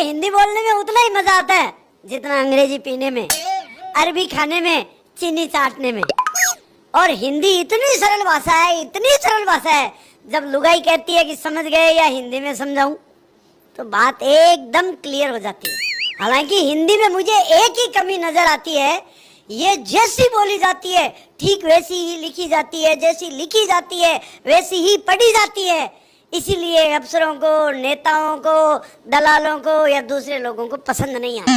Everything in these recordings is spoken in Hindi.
हिंदी बोलने में उतना ही मजा आता है जितना अंग्रेजी पीने में, अरबी खाने में, चीनी चाटने में। और हिंदी इतनी सरल भाषा है, इतनी सरल भाषा है, जब लुगाई कहती है कि समझ गए या हिंदी में समझाऊं तो बात एकदम क्लियर हो जाती है। हालांकि हिंदी में मुझे एक ही कमी नजर आती है, ये जैसी बोली जाती है ठीक वैसी ही लिखी जाती है, जैसी लिखी जाती है वैसी ही पढ़ी जाती है। इसीलिए अफसरों को, नेताओं को, दलालों को या दूसरे लोगों को पसंद नहीं आता।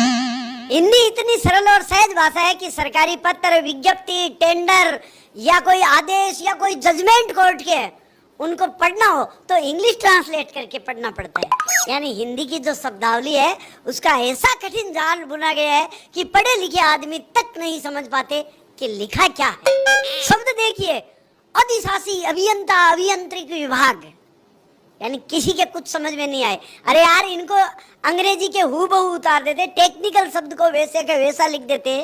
हिंदी इतनी सरल और सहज भाषा है कि सरकारी पत्र, विज्ञप्ति, टेंडर या कोई आदेश या कोई जजमेंट कोर्ट के उनको पढ़ना हो तो इंग्लिश ट्रांसलेट करके पढ़ना पड़ता है। यानी हिंदी की जो शब्दावली है उसका ऐसा कठिन जाल बुना गया है कि पढ़े लिखे आदमी तक नहीं समझ पाते कि लिखा क्या है। शब्द देखिए, अधिशासी, अभियंता, अभियंत्रिक विभाग, यानी किसी के कुछ समझ में नहीं आए। अरे यार, इनको अंग्रेजी के हूबहू उतार देते, टेक्निकल शब्द को वैसे के वैसा लिख देते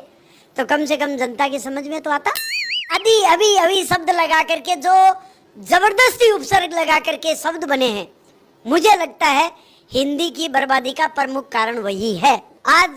तो कम से कम जनता की समझ में तो आता। अभी अभी अभी शब्द लगा करके, जो जबरदस्ती उपसर्ग लगा करके शब्द बने हैं, मुझे लगता है हिंदी की बर्बादी का प्रमुख कारण वही है। आज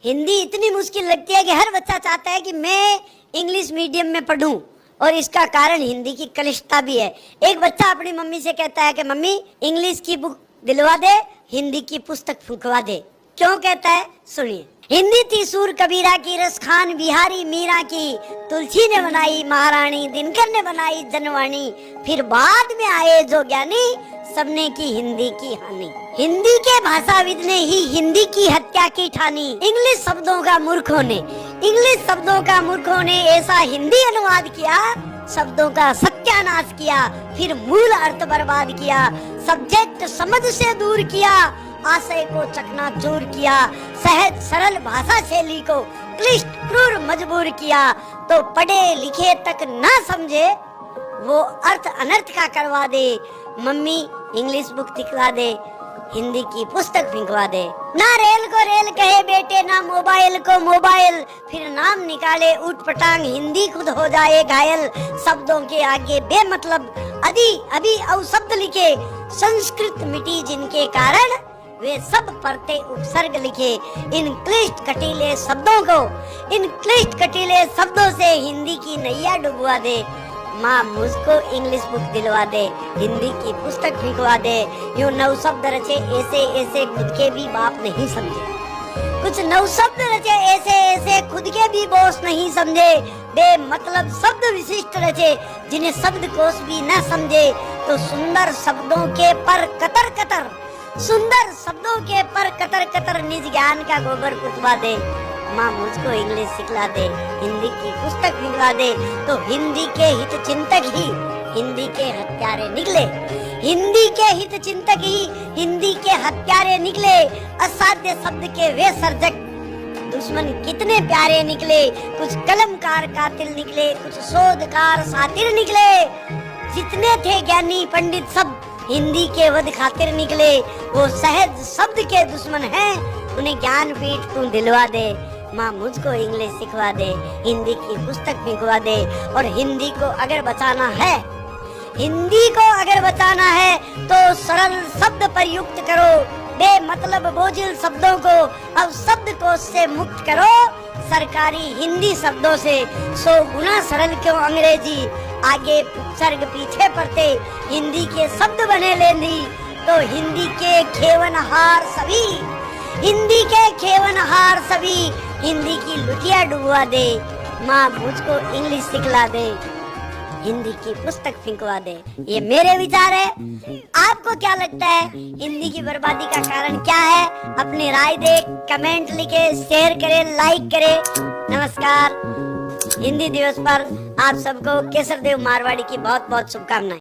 हिंदी इतनी मुश्किल लगती है कि हर बच्चा चाहता है कि मैं इंग्लिश मीडियम में पढ़ूं, और इसका कारण हिंदी की कलिष्ठता भी है। एक बच्चा अपनी मम्मी से कहता है कि मम्मी इंग्लिश की बुक दिलवा दे, हिंदी की पुस्तक फूंकवा दे। क्यों कहता है, सुनिए। हिंदी थी सूर कबीरा की, रसखान बिहारी मीरा की, तुलसी ने बनाई महारानी, दिनकर ने बनाई जनवाणी, फिर बाद में आए जो ज्ञानी, सबने की हिंदी की हानि। हिंदी के भाषाविद ने ही हिंदी की हत्या की ठानी। इंग्लिश शब्दों का मूर्खों ने, इंग्लिश शब्दों का मूर्खों ने ऐसा हिंदी अनुवाद किया, शब्दों का सत्यानाश किया, फिर मूल अर्थ बर्बाद किया, सब्जेक्ट समझ से दूर किया, आशय को चकनाचूर किया, सहज सरल भाषा शैली को क्लिष्ट क्रूर मजबूर किया, तो पढ़े लिखे तक ना समझे वो अर्थ अनर्थ का करवा दे। मम्मी इंग्लिश बुक दिखवा दे, हिंदी की पुस्तक भिजवा दे। ना रेल को रेल कहे बेटे, ना मोबाइल को मोबाइल, फिर नाम निकाले ऊट पटांग, हिंदी खुद हो जाए घायल। शब्दों के आगे बेमतलब अभी अभी अवशब्द लिखे, संस्कृत मिटी जिनके कारण, वे सब परते उपसर्ग लिखे। इन क्लिष्ट कटीले शब्दों को, इन क्लिष्ट कटीले शब्दों से हिंदी की नैया डुबवा दे। माँ मुझको इंग्लिश बुक दिलवा दे, हिंदी की पुस्तक भिजवा दे। यूं नव शब्द रचे ऐसे ऐसे खुद के भी बाप नहीं समझे, कुछ नव शब्द रचे ऐसे ऐसे खुद के भी बॉस नहीं समझे। बेमतलब शब्द विशिष्ट रचे जिन्हें शब्द कोश भी न समझे, तो सुंदर शब्दों के पर कतर कतर, सुंदर शब्दों के पर कतर कतर निज ज्ञान का गोबर कुतवा दे। माँ मुझको इंग्लिश सिखला दे, हिंदी की पुस्तक भिजवा दे। तो हिंदी के हित चिंतक ही हिंदी के हत्यारे निकले, हिंदी के हित चिंतक ही हिंदी के हत्यारे निकले। असाध्य शब्द के वे सर्जक दुश्मन कितने प्यारे निकले, कुछ कलमकार कातिल निकले, कुछ शोधकार सातिर निकले। जितने थे ज्ञानी पंडित सब हिंदी के वध खातिर निकले। वो सहज शब्द के दुश्मन हैं, उन्हें ज्ञान पीठ तू दिलवा दे। माँ मुझको इंग्लिश सिखवा दे, हिंदी की पुस्तक भिजवा दे। और हिंदी को अगर बचाना है, हिंदी को अगर बचाना है तो सरल शब्द प्रयुक्त करो, बेमतलब बोझिल शब्दों को अब शब्दकोश से मुक्त करो। सरकारी हिंदी शब्दों से 100 गुना सरल क्यों अंग्रेजी, आगे उपसर्ग पीछे पड़ते हिंदी के शब्द बने लेंदी। तो हिंदी के खेवनहार सभी, हिंदी के खेवनहार सभी, हिंदी की लुटिया डुबवा दे। माँ मुझको इंग्लिश सिखला दे, हिंदी की पुस्तक फेंकवा दे। ये मेरे विचार है, आपको क्या लगता है हिंदी की बर्बादी का कारण क्या है? अपनी राय दे, कमेंट लिखे, शेयर करे, लाइक करे। नमस्कार। हिंदी दिवस पर आप सबको केसर देव मारवाड़ी की बहुत बहुत शुभकामनाएं।